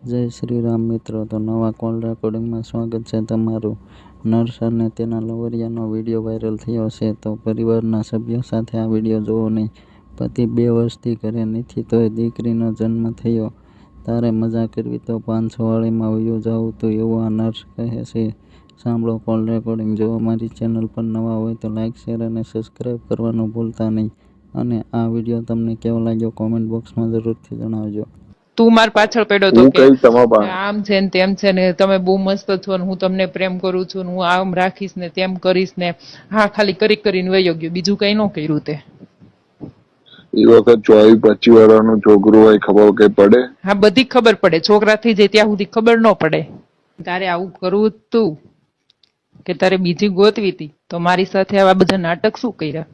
જય શ્રી રામ મિત્રો, તો નવા કોલ રેકોર્ડિંગમાં સ્વાગત છે તમારું। નર્સ અને તેના લવરિયાનો વિડીયો વાયરલ થયો છે, તો પરિવારના સભ્યો સાથે આ વિડીયો જોવો નહીં। પતિ 2 વર્ષથી ઘરે નથી તોય દીકરીનો જન્મ થયો, તારે મજા કરવી તો 500વાળીમાં વયો જાવું તું, એવું આ નર્સ કહે છે। સાંભળો કોલ રેકોર્ડિંગ। જો અમારી ચેનલ પર નવા હોય તો લાઇક, શેર અને સબસ્ક્રાઈબ કરવાનું ભૂલતા નહીં, અને આ વિડીયો તમને કેવો લાગ્યો કોમેન્ટ બોક્સમાં જરૂરથી જણાવજો। તું માર પાછળ પડ્યો તો કે આમ છે ને તેમ છે ને, તમે બહુ મસ્ત છો ને હું તમને પ્રેમ કરું છું ને હું આમ રાખીશ ને તેમ કરીશ ને, હા ખાલી કરીને વયો ગયો, બીજું કઈ ન કર્યું તે। એ વખત 24-25 વર્ષનું છોકરું હોય, ખબર કઈ પડે? હા બધી ખબર પડે, છોકરા થઈ જાય ત્યાં સુધી ખબર ન પડે। તારે આવું કરવું જ તું કે તારે બીજી ગોતવી હતી, તો મારી સાથે આવા બધા નાટક શું કર્યા?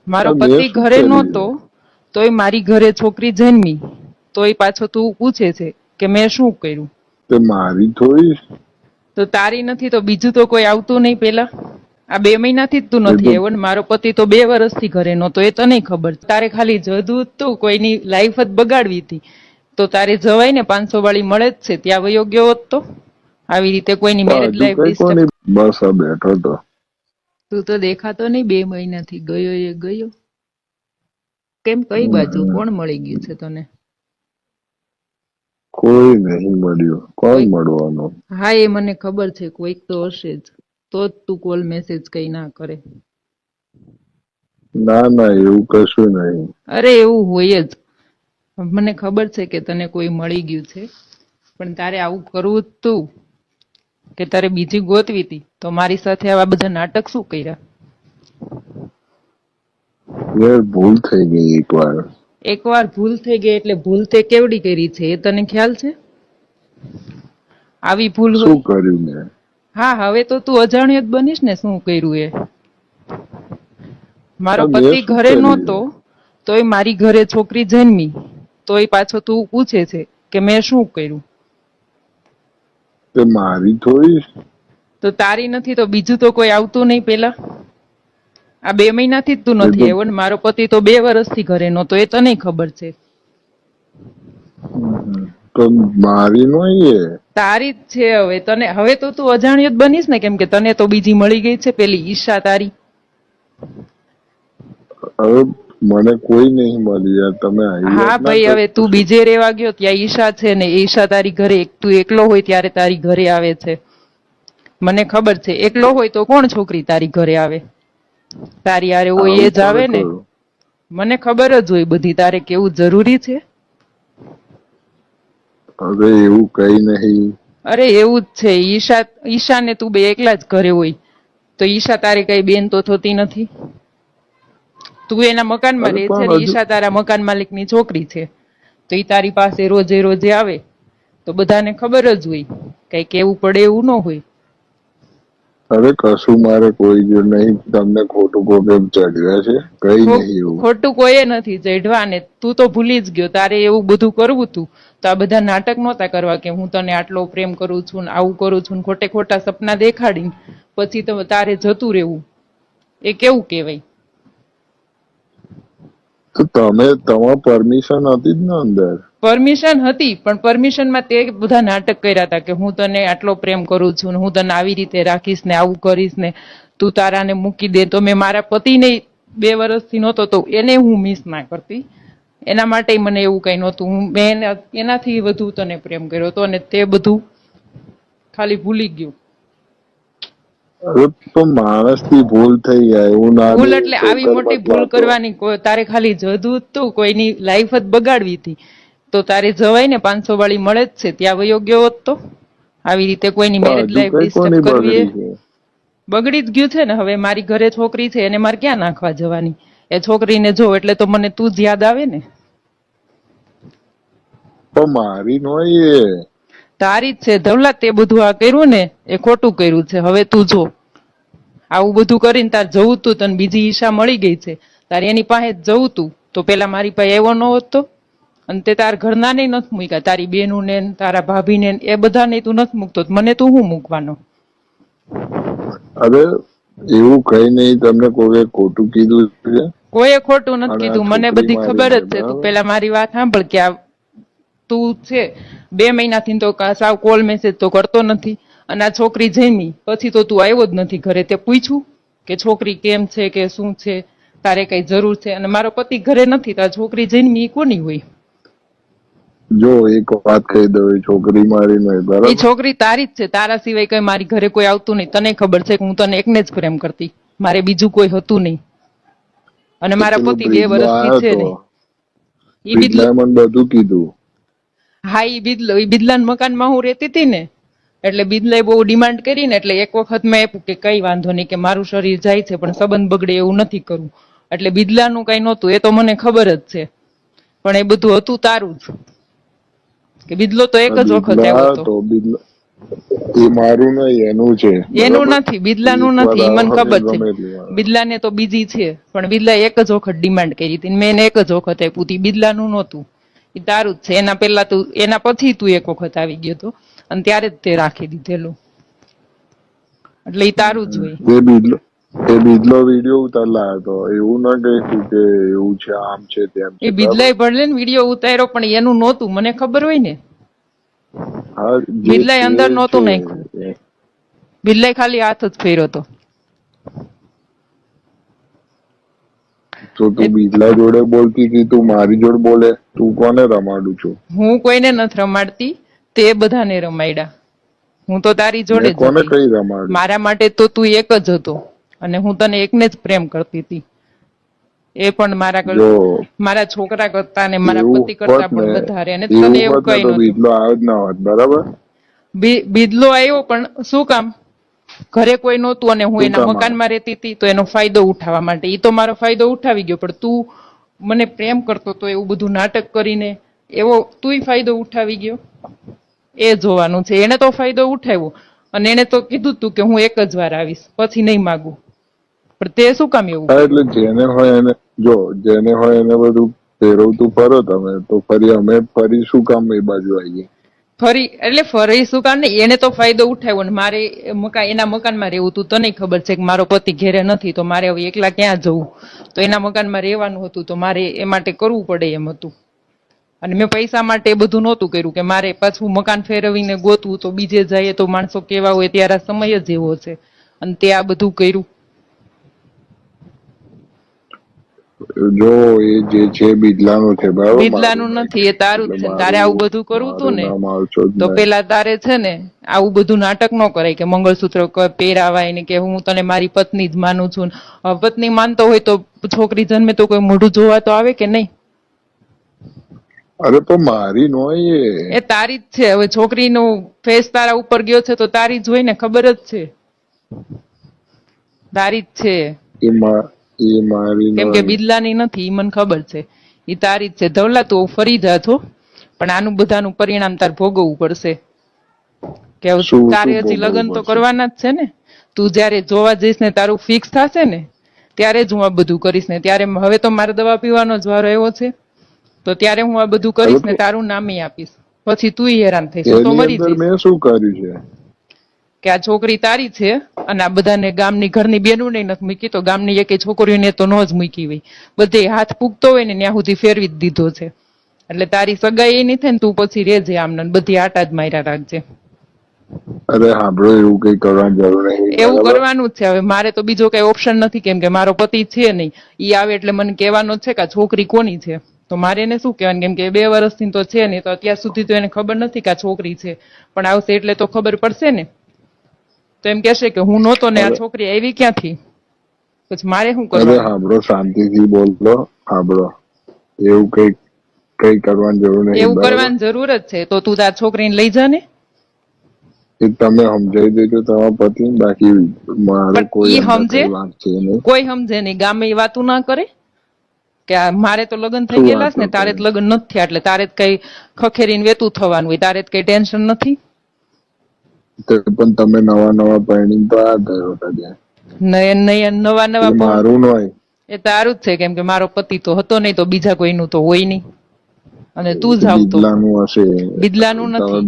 મારો પતિ ઘરે નહોતો તોય મારી ઘરે છોકરી જન્મી, તોય પાછો તું પૂછે છે કે મેં શું કર્યું? તે મારી થોડી તો તારી નથી તો બીજું તો કોઈ આવતું નહીં પેલા? આ 2 મહિનાથી જ તું નથી આવ્યો ને મારો પતિ તો 2 વર્ષથી ઘરે નહોતો, એ તને ખબર। તારે ખાલી જદું તું, કોઈની લાઈફ જ બગાડવી હતી તો તારે જવાય ને, 500 વાળી મળે જ છે ત્યાં વયો ગયો હોત તો? આવી રીતે કોઈની મેરેજ લાઈફ ડિસ્ટર્બ? બસ આ બેઠો તો। તું તો દેખાતો નહીં 2 મહિનાથી, ગયો એ ગયો કેમ? કઈ બાજુ કોણ મળી ગયું છે તને? કોઈ નહીં મળ્યું, કોણ મળવાનું? હા એ મને ખબર છે, કોઈક તો હશે જ, તો જ તું કોલ મેસેજ કઈ ના કરે। ના ના, એવું કશું નહીં। અરે એવું હોય જ, મને ખબર છે કે તને કોઈ મળી ગયું છે, પણ તારે આવું કરવું જ તું કે તારે બીજી ગોતવી હતી, તો મારી સાથે આવા બધા નાટક શું કર્યા? યાર ભૂલ થઈ ગઈ એકવાર ભૂલ થઈ ગઈ એટલે ભૂલ તે કેવડી કરી છે એ તને ખ્યાલ છે? આવી ભૂલ શું કર્યું મેં? હા હવે તો તું અજાણ્યો જ બનીશ ને શું કર્યું એ। મારો પતિ ઘરે નહોતો તોય મારી ઘરે છોકરી જન્મી, તોય પાછો તું પૂછે છે કે મેં શું કર્યું? તે મારી થોડી? તો તારી નથી તો બીજું તો કોઈ આવતું નહીં પેલા? આ 2 મહિનાથી જ તું નથી આવ્યો ને મારો પતિ તો 2 વર્ષથી ઘરે નહોતો, એ તને ખબર છે। તો મારી નહીં, તારી જ છે હવે। તને હવે તો તું અજાણ્યો જ બનીશ ને, કેમ કે તને તો બીજી મળી ગઈ છે, પેલી ઈશા તારી। હવે મને કોઈ નહીં મળી યાર, તમે હા ભાઈ, હવે તું બીજે રેવા ગયો ત્યાં ઈશા છે ને, ઈશા તારી ઘરે, તું એકલો હોય ત્યારે તારી ઘરે આવે છે, મને ખબર છે। એકલો હોય તો કોણ છોકરી તારી ઘરે આવે? તારી હારે હોય એ જ આવે ને, મને ખબર જ હોય બધી। તારે કેવું જરૂરી છે? હવે એવું કઈ નહીં। અરે એવું જ છે, ઈશા ને તું બે એકલા જ ઘરે હોય તો ઈશા તારી કઈ બેન તો થતી નથી? તું એના મકાનમાં રહે છે ને, ઈશા તારા મકાન માલિકની છોકરી છે, તો ઈ તારી પાસે રોજે રોજે આવે તો બધાને ખબર જ હોય, કઈ કેવું પડે એવું ન હોય। અરે કશું મારે કોઈ જો નહીં, તમને ખોટું કોકે ચડ્યા છે, કઈ નહીં એવું। ખોટું કોઈએ નથી ચડવા ને, તું તો ભૂલી જ ગયો। તારે એવું બધું કરવું તું તો આ બધા નાટક નહોતા કરવા કે હું તને આટલો પ્રેમ કરું છું ને આવું કરું છું ને, ખોટે ખોટા સપના દેખાડીને પછી તો તારે જતું રહેવું, એ કેવું કહેવાય? તો તમારી પરમિશન હતી જ ને અંદર? પરમિશન હતી, પણ પરમિશનમાં તે બધા નાટક કર્યા હતા કે હું તને આટલો પ્રેમ કરું છું ને હું તને આવી રીતે રાખીશ ને આવું કરીશ ને, તું તારાને મૂકી દે તો મેં મારા પતિને 2 વર્ષથી નહોતો તો એને હું મિસ ના કરતી, એના માટે મને એવું કઈ નહોતું। મેં એનાથી વધુ તને પ્રેમ કર્યો હતો અને તે બધું ખાલી ભૂલી ગયું। તો માણસથી ભૂલ થઈ જાય એવું ના? ભૂલ એટલે આવી મોટી ભૂલ કરવાની? તારે ખાલી જદું તું, કોઈની લાઈફ જ બગાડવી હતી તો તારે જવાય ને, 500 વાળી મળે જ છે ત્યાં વયો ગયો હોત તો? આવી રીતે કોઈની મેરેજ લાઈફ ડિસ્ટર્બ કરવી એ બગડી જ ગયું છે ને। હવે મારી ઘરે છોકરી છે, એને મારે ક્યાં નાખવા જવાની? એ છોકરીને જો એટલે તો મને તું જ યાદ આવે ને। પણ મારી નોય, તારી જ છે ધવલા। તે બધું આ કર્યું ને એ ખોટું કર્યું છે। હવે તું જો આવું બધું કરીને તાર જવું તું, તને બીજી ઈશા મળી ગઈ છે, તારે એની પાસે જવું તું તો પેલા મારી પાસે આવ્યો ન હોત તો? અને તે તાર ઘરના ને નથી મૂક્યા, તારી બેનું ને તારા ભાભી ને એ બધાને તું નથી મૂકતો, મને તું શું મૂકવાનો? અરે એવું કઈ નહીં, તમને કોઈ ખોટું કીધું છે? કોઈએ ખોટું નથી કીધું, મને બધી ખબર જ છે। તું પેલા મારી વાત સાંભળ કે તું છે 2 મહિનાથી તો સાવ કોલ મેસેજ તો કરતો નથી, અને આ છોકરી જઈમી પછી તો તું આવ્યો જ નથી ઘરે. તે પૂછ્યું કે છોકરી કેમ છે કે શું છે, તારે કઈ જરૂર છે? અને મારો પતિ ઘરે નથી તો આ છોકરી જઈમી ઈ કોની હોય? જો એક વાત કહી દઉં, એ છોકરી મારી નહીં, એ બરાબર? છોકરી તારી જ છે, તારા સિવાય કઈ મારી ઘરે કોઈ આવતું નહીં. તને ખબર છે કે હું તને એકને જ પ્રેમ કરતી, મારે બીજું કોઈ હતું નહીં. અને મારા પેલો પતિ 2 બ્રિજલો વર્ષથી આવ્યો છે તો, ને ઈ બિદલો. બ્રિજલાએ મને બધું કીધું. હા, ઈ બિદલાના મકાનમાં હું રહેતી હતી ને, એટલે બિદલાએ બહુ ડિમાન્ડ કરી ને, એટલે એક વખત મેં આપ્યું કે કઈ વાંધો નહીં, કે મારું શરીર જાય છે પણ સંબંધ બગડે એવું નથી કરવું. એટલે બિદલાનું કઈ નહોતું, એ તો મને ખબર જ છે, પણ એ બધું હતું તારું જ. કે બિદલો તો એક જ વખત આવ્યો બિજલા હતો. તો બિજલા એ મારું નહીં, એનું છે. એનું બરાબર? નથી, બિદલાનું એક વાર નથી, ઈ મને આવો ને ખબર છે. ગમે એટલી વાર. બિદલાને તો બીજી છે, પણ બિદલાએ એક જ વખત ડિમાન્ડ કરી હતી, મેં એને એક જ વખત આપ્યું હતું. ઈ બિદલાનું નહોતું, ઈ તારું જ છે. એના પહેલા તું, એના પછી તું એક વખત આવી ગયો હતો, અને ત્યારે જ તે રાખી દીધેલું, એટલે ઈ તારું જ હોય. એ બિજલો વિડીયો ઉતારલા હતો, એવું ના કહીશું કે એવું છે, આમ છે, તેમ છે. એ બિદલાએ ભલે ને વિડીયો ઉતાર્યો, પણ એનું નહોતું, મને ખબર હોય ને. હા, જે બિદલાએ અંદર છે, નહોતું છે. નાખ્યું, બિદલાએ ખાલી હાથ જ ફેર્યો હતો. તો તું બિજલા જોડે બોલતી હતી, તું મારી જોડે બોલે, તું કોને રમાડું છું? હું કોઈને નથી રમાડતી, તે બધાને રમાડ્યા. હું તો તારી જોડે મેં જ કોને હતી. કઈ રમાડું? મારા માટે તો તું એક જ હતો, અને હું તને એકને જ પ્રેમ કરતી હતી. એ પણ મારા છોકરા કરતા ને મારા પતિ કરતા પણ વધારે. અને તને એવું કઈ નતું. બિજલો આવ્યો જ ના હોત, બરાબર? બિદલો આવ્યો, પણ શું કામ? ઘરે કોઈ નહોતું અને હું એના મકાનમાં રહેતી હતી, તો એનો ફાયદો ઉઠાવવા માટે. ઈ તો મારો ફાયદો ઉઠાવી ગયો, પણ તું મને પ્રેમ કરતો તો એવું બધું નાટક કરીને એવો તુંય ફાયદો ઉઠાવી ગયો, એ જોવાનું છે. એને તો ફાયદો ઉઠાવ્યો, અને એને તો કીધું તું કે હું એક જ વાર આવીશ, પછી નહીં માગું. પણ તે શું કામ એવું? એટલે જેને હોય એને, જો જેને હોય એને બધું ફેરવતું ફરો તમે, તો ફરી અમે ફરી શું કામ એ બાજુ આવીએ? ફરી એટલે ફરી શું કામ નહીં, એને તો ફાયદો ઉઠાવ્યો ને મારે એના મકાનમાં રહેવું હતું. તને ખબર છે કે મારો પતિ ઘેરે નથી, તો મારે હવે એકલા ક્યાં જવું? તો એના મકાનમાં રહેવાનું હતું, તો મારે એ માટે કરવું પડે એમ હતું. અને મેં પૈસા માટે એ બધું નહોતું કર્યું કે મારે પાછું મકાન ફેરવીને ગોતવું, તો બીજે જઈએ તો માણસો કેવા હોય, ત્યારે સમય જ એવો છે, અને તે આ બધું કર્યું. જો એ જે છે બિજલાનું છે, બરાબર? બિદલાનું નથી, એ તારું જ છે. તારે આવું બધું કરવું હતું ને, તો પેલા તારે છે ને આવું બધું નાટક ન કરાય કે મંગળસૂત્ર પહેરાવાય ને, કે હું તને મારી પત્ની જ માનું છું. પત્ની માનતો હોય તો છોકરી જન્મે તો કોઈ મોઢું જોવા તો આવે કે નહીં? અરે તો મારી નો એ તારી જ છે. હવે છોકરીનો ફેસ તારા ઉપર ગયો છે તો તારી જ હોય ને, ખબર જ છે, તારી જ છે. એ મારી કેમ કે બિદલાની નથી, ઈ મને ખબર છે, ઈ તારી જ છે. ધવલા તું ફરી જા છો, પણ આનું બધાનું પરિણામ તાર ભોગવવું પડશે. કે તારે હજી લગ્ન તો કરવાના જ છે ને. તું જયારે જોવા જઈશ ને, તારું ફિક્સ થશે ને, ત્યારે જ હું આ બધું કરીશ ને. ત્યારે હવે તો મારે દવા પીવાનો જ વારો આવ્યો છે, તો ત્યારે હું આ બધું કરીશ ને, તારું નામે આપીશ. પછી તું હેરાન થઈશ, તો મરી જઈશ. મેં શું કર્યું છે કે આ છોકરી તારી છે, અને આ બધાને ગામની ઘરની બેનું નહીં નથી મૂકી, તો ગામની એકે છોકરીઓને તો ન જ મૂકી હોય. બધે હાથ પૂગતો હોય ને ત્યાં સુધી ફેરવી જ દીધો છે. એટલે તારી સગાઈ એ નહીં થાય ને, તું પછી રેજે આમને, બધી આટા જ માર્યા રાખજે. અરે સાંભળો, એવું કઈ કરવાની જરૂર નહીં. એવું કરવાનું જ છે. હવે મારે તો બીજો કઈ ઓપ્શન નથી, કેમ કે મારો પતિ છે નહીં. ઈ આવે એટલે મને કહેવાનો છે કે આ છોકરી કોની છે, તો મારે એને શું કહેવાનું? કેમ કે 2 વર્ષથી તો છે નહીં, તો અત્યાર સુધી તો એને ખબર નથી કે આ છોકરી છે, પણ આવશે એટલે તો ખબર પડશે ને. તો એમ કહેશે કે હું નહોતો ને આ છોકરી આવી ક્યાંથી, પછી મારે શું કરવાનું? અરે સાંભળો, શાંતિથી બોલો, સાંભળો. એવું કઈ કરવાની જરૂર નહીં. એવું કરવાની જરૂર જ છે, તો તું તાર છોકરીને લઈ જા ને. એ તમે સમજાવી દેજો તમારા પતિને, બાકી મારે કોઈ સમજે, કોઈ સમજે નહીં. ગામે એ વાતું ના કરે કે મારે તો લગ્ન થઈ ગયેલા ને, તારે જ લગ્ન નથી થયા, એટલે તારે જ કઈ ખખેરીને વેતું થવાનું હોય, તારે જ કઈ ટેન્શન નથી. પણ તમે નવા પરણી તો આ ગયો હતા, નવા મારું નહીં, એ તારું જ છે. કેમ કે મારો પતિ તો હતો નહીં, તો બીજા કોઈનું તો હોય નહીં. અને તું જ આવતો. બિદલાનું હશે. બિદલાનું નથી.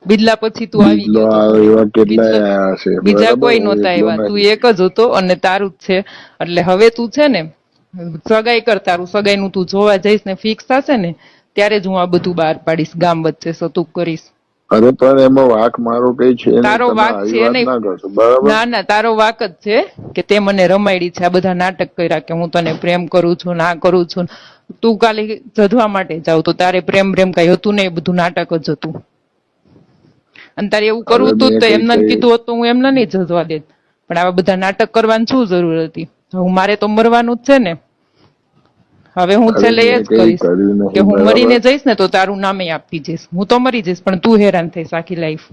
બિદલા પછી તું આવી ગયો. એવા કેટલાય આયા હશે, બીજા કોઈ નહોતા આવ્યા, તું એક જ હતો, અને તારું જ છે. એટલે હવે તું છે ને સગાઈ કર, તારું સગાઈ નું તું જોવા જઈશ ને, ફિક્સ થશે ને, ત્યારે જ હું આ બધું બહાર પાડીશ, ગામ વચ્ચે સતું કરીશ. અરે પણ એમાં વાક મારો કઈ છે નહીં, તારો તમે વાક આવી છે વાત નહીં. ના કરશો, બરાબર? ના ના, તારો વાક જ છે કે તે મને રમાડી છે, આ બધા નાટક કર્યા કે હું તને પ્રેમ કરું છું, ના કરું છું. તું કાલે જધવા માટે જાવ તો તારે પ્રેમ કઈ હતું નહીં, એ બધું નાટક જ હતું. અને તારે એવું કરવું હવે હતું મેં તો કઈ એમને કીધું હોત તો હું એમને નહીં જધવા દેત. પણ આવા બધા નાટક કરવાની શું જરૂર હતી? હું મારે તો મરવાનું જ છે ને. હવે હું અરે છેલ્લે એ મેં જ કઈ કરીશ કર્યું કે નહીં, હું બરાબર? મરીને જઈશ ને તો તારું નામે આપતી જઈશ. હું તો મરી જઈશ પણ તું હેરાન થઈશ આખી લાઈફ.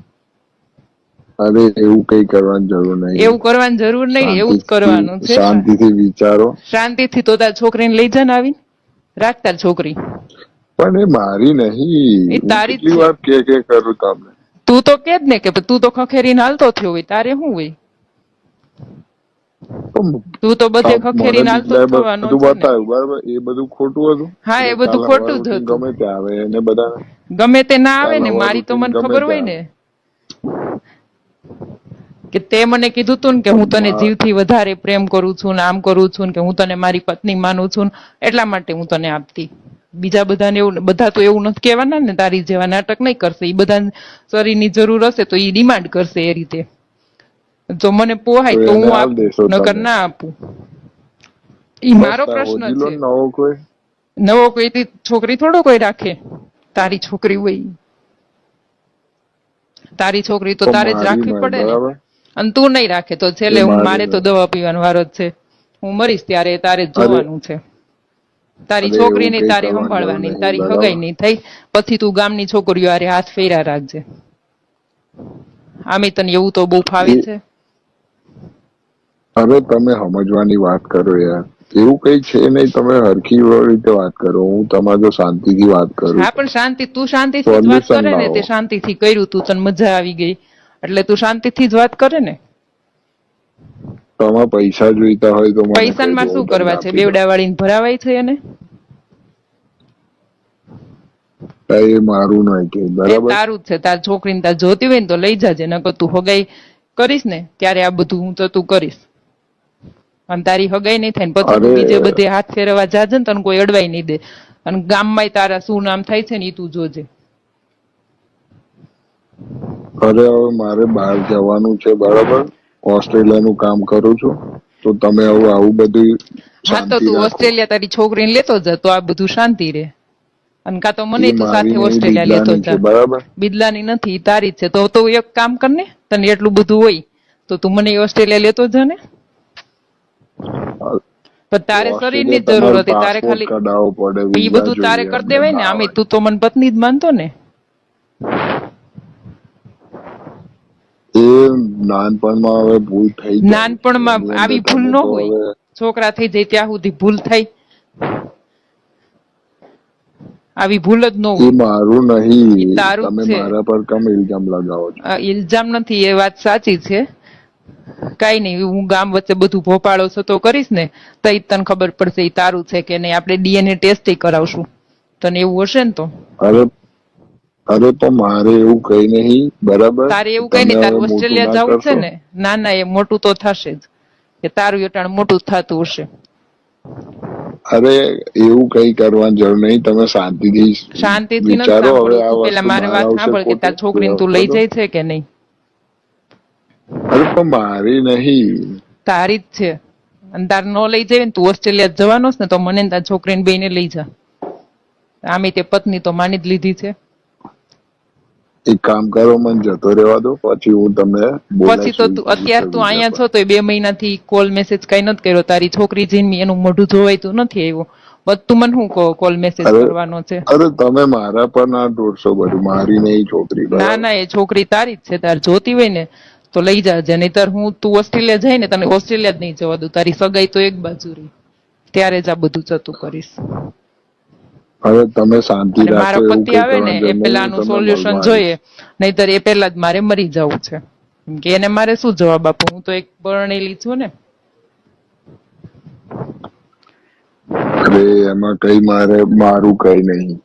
અરે એવું કઈ કરવાની જરૂર નહીં. એવું કરવાની જરૂર નહીં, એવું જ કરવાનું છે. શાંતિથી વિચારો. શાંતિથી તો તાર છોકરીને લઈ જા ને આવીને, રાખ તાર છોકરી. પણ એ મારી નહીં, એ હું તારી જ કેટલી છે. વાર કે કરું તમને. તું તો કે જ ને કે તું તો ખખેરીને હાલતો થયો હોય, તારે શું હોય? તું તો બધે ખખેરીને હાલતો જ થવાનો બધું છે ને. બતાવ્યું, બરાબર? એ બધું ખોટું હતું. હા, એ બધું કાલ ખોટું જ સવારે હતું. ગમે તે આવે એને બધાને. ગમે તે ના આવે કાલ ને, સવારે મારી તો મને ગમે ખબર તે હોય આવે. ને કે તે મને કીધું તું ને કે હું તને જીવથી વધારે પ્રેમ કરું છું ને આમ કરું છું ને કે હું તને મારી પત્ની માનું છું, એટલા માટે હું તને આપતી. બીજા બધાને એવું, બધા તો એવું નથી કહેવાના ને, તારી જેવા નાટક નહીં કરશે. એ બધા શરીરની જરૂર હશે તો એ ડિમાન્ડ કરશે એ રીતે. જો મને પોહાય તો એને હું હાલ આપું, દેશો નકર તમે. ના આપું. એ મારો બસ પ્રશ્ન હોજી લો છે. ને નવો કોઈ. નવો કોઈ છોકરી થોડો કોઈ રાખે. તારી છોકરી હોય, તારી છોકરી તો તારે જ રાખવી પડે ને. બરાબર? અને તું નહીં રાખે તો છેલ્લે મારે તો દવા પીવાનો વારો જ છે. હું મરીશ ત્યારે તારે જ જોવાનું છે. તારી છોકરી નહીં તારે સંભાળવાની, તારી હગાઈ નહીં થઈ પછી તું ગામની છોકરીઓ હારે હાથ ફેરા રાખજે. આમે તને એવું તો બહુ ફાવે છે. હવે તમે સમજવાની વાત કરો યાર, એવું કઈ છે નહીં, તમે હરખી રીતે વાત કરો. હું તમારે જો શાંતિથી વાત કરું. હા પણ શાંતિ, તું શાંતિથી જ વાત કરે ને. તે શાંતિથી કર્યું તું, તને મજા આવી ગઈ એટલે તું શાંતિથી જ વાત કરે ને. તમારે પૈસા જોઈતા હોય તો પૈસામાં શું કરવા છે? બેવડા વાળીને ભરાવાય છે એને? એ મારું નહીં કે, બરાબર? તારું જ છે. તાર છોકરીને તાર જોતી હોય ને તો લઈ જાજે, નકર તું હગાઈ કરીશ ને ત્યારે આ બધું હું તો તું કરીશ. અને તારી હગાઈ નહીં થાય ને પછી તું બીજે બધે હાથ ફેરવા જાજે ને તને કોઈ અડવાઈ નહીં દે. અને ગામમાં તારા શું નામ થાય છે ને એ તું જોજે. અરે હવે મારે બહાર જવાનું છે, બરાબર? ઓસ્ટ્રેલિયાનું કામ કરું છું, તો તમે હવે આવું બધું. હા તો તું ઓસ્ટ્રેલિયા તારી છોકરીને લેતો જા તો આ બધું શાંતિ રહે. અને કાં તો મને તું સાથે ઓસ્ટ્રેલિયા લેતો જા. બરાબર? બિદલાની નથી, તારી જ છે. તો તું એક કામ કર ને, તને એટલું બધું હોય તો તું મને ઓસ્ટ્રેલિયા લેતો જા ને. પણ તારે શરીરની જ જરૂર હતી, તારે ખાલી એ બધું તારે કરી દેવાય ને. આમે તું તો મને પત્ની જ માનતો ને. એ નાનપણમાં હવે ભૂલ થઈ જાય. નાનપણમાં આવી ભૂલ ન હોય. છોકરા થઈ જાય ત્યાં સુધી ભૂલ થાય. આવી ભૂલ જ ન હોય. એ મારું નહીં, તારું તમે છે. મારા પર કેમ ઇલ્ઝામ લગાવો છો? ઇલ્ઝામ નથી, એ વાત સાચી છે. કઈ નહીં, હું ગામ વચ્ચે બધું ભોપાળો થતો કરીશ ને તો તને ખબર પડશે એ તારું છે કે નહીં. આપણે DNA ટેસ્ટ કરાવશું તને એવું હશે ને તો. અરે તો મારે એવું કઈ નહીં, બરાબર? તારે એવું કઈ નહીં, તારે ઓસ્ટ્રેલિયા જવું છે ને. ના ના, એ મોટું તો થશે જ કે તારું એટાણ મોટું થતું હશે. અરે એવું કઈ કરવાની જરૂર નહીં, તમે શાંતિથી નથી સાંભળવું. પેલા મારે વાત સાંભળ કે તાર છોકરીને તું લઈ જાય છે કે નહીં. અરે પણ મારી નહીં, તારી જ છે. અને તાર ન લઈ જાય ને તું ઓસ્ટ્રેલિયા જવાનો ને તો મને તાર છોકરીને બેને લઈ જા. આમે તે પત્ની તો માની જ લીધી છે. એક કામ કરો, મને જતો રહેવા દો, પછી હું તમને પછી તો તું અત્યારે તું અહીંયા છો તો 2 મહિનાથી કોલ મેસેજ કઈ નથી કર્યો. તારી છોકરી જઈને એનું મોઢું જોવાયતું નથી આવ્યું. તું મને શું કોલ મેસેજ કરવાનો છે? અરે તમે મારા પર ના દોડશો બધું, મારી નહીં છોકરી. ના ના, એ છોકરી તારી જ છે. તાર જોતી હોય ને તો લઈ જાજે, નહીતર હું તું ઓસ્ટ્રેલિયા જાય ને તને ઓસ્ટ્રેલિયા જ નહીં જવા દઉં. તારી સગાઈ તો એક બાજુ રહી, ત્યારે જ આ બધું જતું કરીશ. હવે તમે શાંતિ રાખો. મારો પતિ આવે ને એ પેલાનું સોલ્યુશન જોઈએ, નહીતર એ પેલા જ મારે મરી જવું છે. કેમ કે એને મારે શું જવાબ આપું? હું તો એક પરણેલી છું ને. અરે એમાં કઈ મારું કઈ નહીં,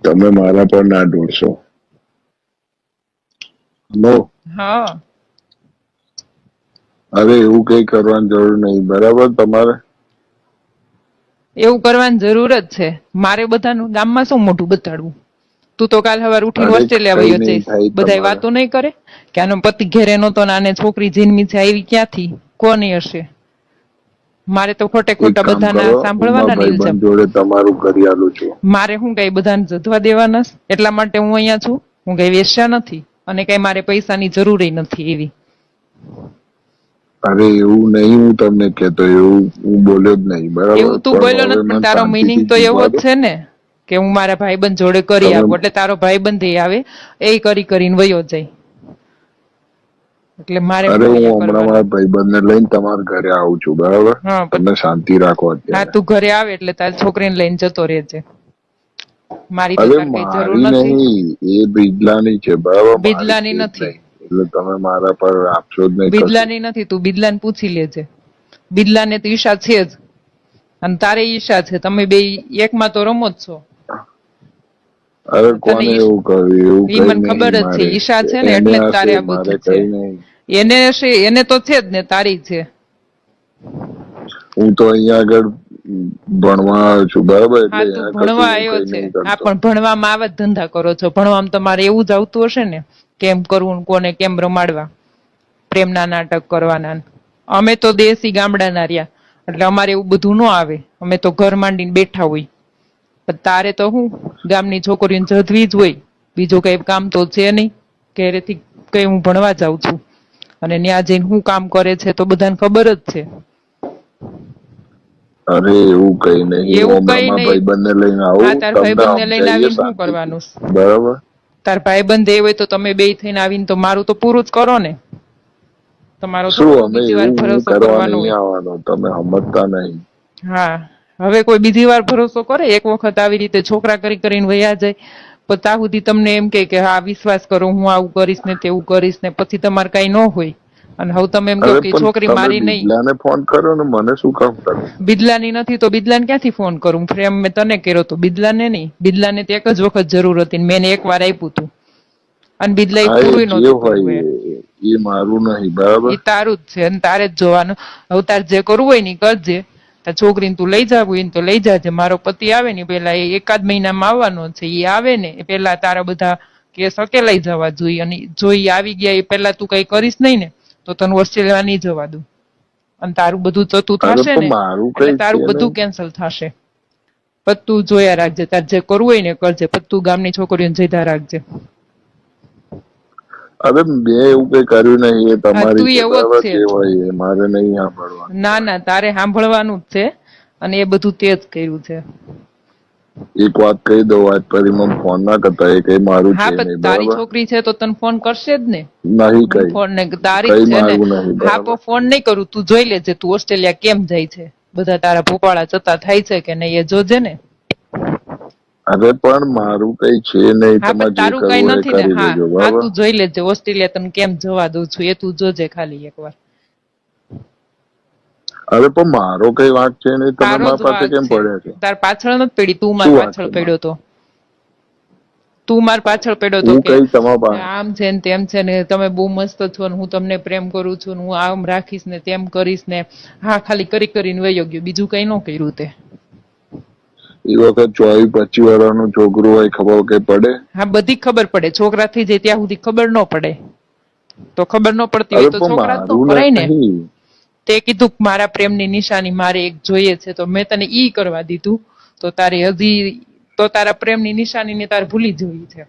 તમે મારા પર ના દોડશો. હેલો? હા. અરે એવું કઈ કરવાની જરૂર નહીં, બરાબર? તમારે એવું કરવાની જરૂર જ છે. મારે બધાનું ગામમાં શું મોઢું બતાડવું? તું તો કાલ સવાર ઉઠીને અરે ઓસ્ટ્રેલિયા કઈ વયો નહીં જઈશ, થાય બધાય તમારે. વાતો નહીં કરે કે આનો પતિ ઘેરે નહોતો ને આને છોકરી જન્મી છે, આવી ક્યાંથી, કોની હશે? મારે તો ખોટે એક ખોટા કામ બધાના કરો, હું સાંભળવાના મારા ને ઇલ્ઝામ. ભાઈબંધ જોડે તમારું કરી આલું છું. મારે હું કઈ બધાને જધવા દેવાના છે? એટલા માટે હું અહીંયા છું. હું કઈ વેશ્યા નથી અને કઈ મારે પૈસાની જરૂર નથી એવી. અરે એવું નહીં, હું તમને કહેતો, એવું હું બોલ્યો જ નહીં, બરાબર? એવું તું બોલ્યો હવે નથી, પણ મને તારો મિનિંગ શાંતિથી તો એવો જીવવા જ દો. છે ને કે હું મારા ભાઈબંધ જોડે કરી આપું, એટલે તારો ભાઈબંધ એ આવે એ કરીને વયો જાય. એટલે મારે અરે હું હું અહીંયા હમણાં કરવાનું? મારા ભાઈબંધને લઈને તમારા ઘરે આવું છું, બરાબર? હા, તમે શાંતિ રાખો હા, અત્યારે. તું ઘરે આવે એટલે તારી છોકરીને લઈને જતો રહેજે. મારી તો અરે તાર કઈ જરૂર મારી નથી. નહીં, એ બિજલાની છે, બરાબર? મારી બિદલાની છે જ નથી, નહીં. એટલે તમે મારા પર આપશો જ નહીં કશું. બિદલાની નથી. તું બિદલાને પૂછી લેજે. બિદલાને તો ઈશા છે જ, અને તારે ઈશા છે. તમે બે એકમાં તો રમો જ છો. અરે તને કોને એવું કહ્યું? એવું ઈ કઈ મને ખબર નહીં જ છે. મારે. ઈશા છે ને એને એટલે જ હશે, તારે આ મારે બધું કઈ છે. નહીં. એને હશે, એને તો છે જ ને, તારી છે. હું તો અહીંયા આગળ ભણવા આવ્યો છું, બરાબર? હા, એટલે તું અહીંયા ભણવા કશું હું આવ્યો કઈ છે. નહીં હા, કરતો. પણ ભણવામાં આવા જ ધંધા કરો છો. ભણવામાં તમારે એવું જ આવતું હશે ને, કેમ કરવું ને કોને કેમ રમાડવા, પ્રેમના નાટક કરવાના ને. અમે તો દેશી ગામડાના રહ્યા, એટલે અમારે એવું બધું ન આવે. અમે તો ઘર માંડીને બેઠા હોય. પણ તારે તો હું ગામની છોકરીઓને જધવી જ હોય, બીજું કઈ કામ તો છે નહીં. ઘરેથી કઈ હું ભણવા જાઉં છું, અને ત્યાં જઈને હું કામ કરે છે તો બધાને ખબર જ છે. અરે એવું કઈ નહીં, એવું હું કઈ હમણાં નહીં. ભાઈબંધને લઈને હા, આવું, તાર તમને ભાઈબંધને લઈને સમજાવીએ આવીને શું શાંતિથી, કરવાનું? બરાબર? તાર ભાઈબંધ એ હોય તો તમે બે થઈને આવીને તો મારું તો પૂરું જ કરો ને. તમારો શું થોડો અમે બીજી વાર એવું હું ભરોસો કરવા કરવાનો નહીં હોય. આવવાનો, તમે સમજતા નહીં. હા, હવે કોઈ બીજી વાર ભરોસો કરે? એક વખત આવી રીતે છોકરા કરીને વયા જાય, પણ ત્યાં સુધી તમને એમ કે હા વિશ્વાસ કરો, હું આવું કરીશ ને તેવું કરીશ ને, પછી તમારે કઈ ન હોય અને હવે તમે એમ કહો અરે કે પણ છોકરી તમે મારી નહીં. બિજલાને ફોન કર્યો ને, મને શું કામ કરો? બિદલાની નથી તો બિદલાને ક્યાંથી ફોન કરું? પ્રેમ મેં તને કર્યો તો, બિદલાને નહીં. બિદલાને તો એક જ વખત જરૂર હતી, મેં એને એક વાર આપ્યું હતું, અને બિદલા હા, એ પૂરું જે નહોતું હોય કર્યું. એ મારું નહીં, બરાબર? એ તારું જ છે અને તારે જ જોવાનું. હવે તારે જે કરવું હોય ને ઈ કરજે. તાર છોકરીને તું લઈ જાવું હોય ને તો લઈ જાજે. મારો પતિ આવે ને પેલા એ એકાદ મહિનામાં આવવાનો છે, એ આવે ને એ પેલા તારા બધા કેસ લઈ જવા જોઈએ. અને જો એ આવી ગયા એ પેલા તું કઈ કરીશ નહીં ને તો તને ઓસ્ટ્રેલિયા નહીં જવા દઉં. અને તારું બધું થતું અરે થશે પણ ને મારું એટલે કઈ તારું છે બધું નહીં. કેન્સલ થશે. પણ તું જોયા રાખજે, તાર જે કરવું હોય ને કરજે, પણ તું ગામની છોકરીઓને જઈધા રાખજે. અરે મેં એવું કઈ કર્યું નહીં, એ તમારી તું છે, એવો જ બરાબર? છે. જે હોય એ મારે નહીં સાંભળવાનું. ના ના, તારે સાંભળવાનું જ છે અને એ બધું તે જ કર્યું છે. એક વાત કહી દઉં, આજ પછી મને ફોન ના કરતા, એ કઈ મારું હા, છે પણ નહીં, તારી બરાબર? છોકરી છે તો તને ફોન કરશે જ ને. નહીં કઈ, ફોન ને તારી કઈ જ છે ને. મારું નહીં, હા, બરાબર? પણ ફોન નહીં કરું. તું જોઈ લેજે તું ઓસ્ટ્રેલિયા કેમ જાય છે, બધા તારા ભોપાળા જતા થાય છે કે નહીં એ જોજે ને. અરે પણ મારું કઈ છે નહીં, હા, તમારે પણ જે તારું કઈ કરવું હોય એ નથી ને. કરી હા લેજો, હા, બરાબર? તું જોઈ લેજે ઓસ્ટ્રેલિયા તને કેમ જવા દઉં છું એ તું જોજે ખાલી એકવાર. અરે પણ મારો કઈ વાંક છે નહીં, તમે તારો મારા જ પાસે વાંક કેમ છે. પડ્યા છો? તાર પાછળ નથી પડી, તું શું માર વાત પાછળ છે પડ્યો તો. તું માર પાછળ પડ્યો તો હું કે કઈ તમારા પાસે? આમ છે ને તેમ છે ને, તમે બહુ મસ્ત છો ને હું તમને પ્રેમ કરું છું ને હું આમ રાખીશ ને તેમ કરીશ ને. હા, ખાલી કરીને વયો ગયો, બીજું કઈ ન કર્યું તે. એ વખત 24-25 વર્ષનું છોકરું હોય, ખબર કઈ પડે? હા, બધી ખબર પડે. છોકરા થઈ જાય ત્યાં સુધી ખબર ન પડે. તો ખબર ન પડતી અરે હોય તો પણ છોકરા જ તો મારું કરાય ને. નહીં. તે કીધું કે મારા પ્રેમની નિશાની મારે એક જોઈએ છે તો મેં તને ઈ કરવા દીધું. તો તારે હજી તો તારા પ્રેમની નિશાનીને તારે ભૂલી જવી છે.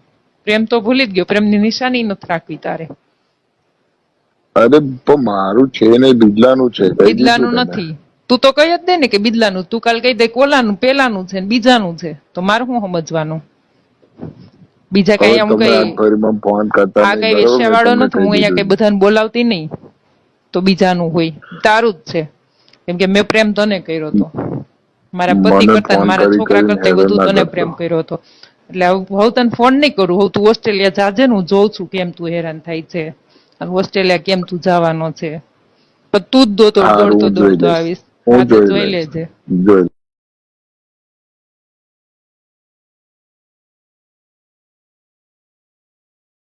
પ્રેમ તો ભૂલી જ ગયો, પ્રેમની નિશાની નથી રાખવી તારે. અરે પણ મારું છે નહીં, બિજલાનું છે. કહી દીધું બિદલાનું તને. નથી. તું તો કહી જ દે ને કે બિદલાનું. તું કાલ કહી દે કોલાનું પેલાનું છે ને બીજાનું છે, તો મારે શું સમજવાનું? બીજા કઈ હવે આમ તમે કઈ આખરીમાં ફોન કરતા આ નહીં, કઈ બરાબર? વેશ્યા મેં વાળો તમને નથી. કહી હું અહીંયા કઈ દીધું. બધાને બોલાવતી નહીં તો બીજાનું હોય. તારું જ છે, કેમ કે મેં પ્રેમ તને કર્યો હતો. મારા પતિ મને કરતા ને ફોન મારા કરી છોકરા કરીને કરતા હેરાન વધુ ના તને કરતો. પ્રેમ કર્યો હતો. એટલે હવે તને ફોન નહીં કરું. હવે તું ઓસ્ટ્રેલિયા જાજે ને, હું જોઉં છું કેમ તું હેરાન થાય છે અને ઓસ્ટ્રેલિયા કેમ તું જવાનો છે. પણ તું જ હારું, હું જોઈ દોડતો લઈશ. આવીશ. હું હા, તો જોઈ જોઈ લઈશ. લેજે. જોઈ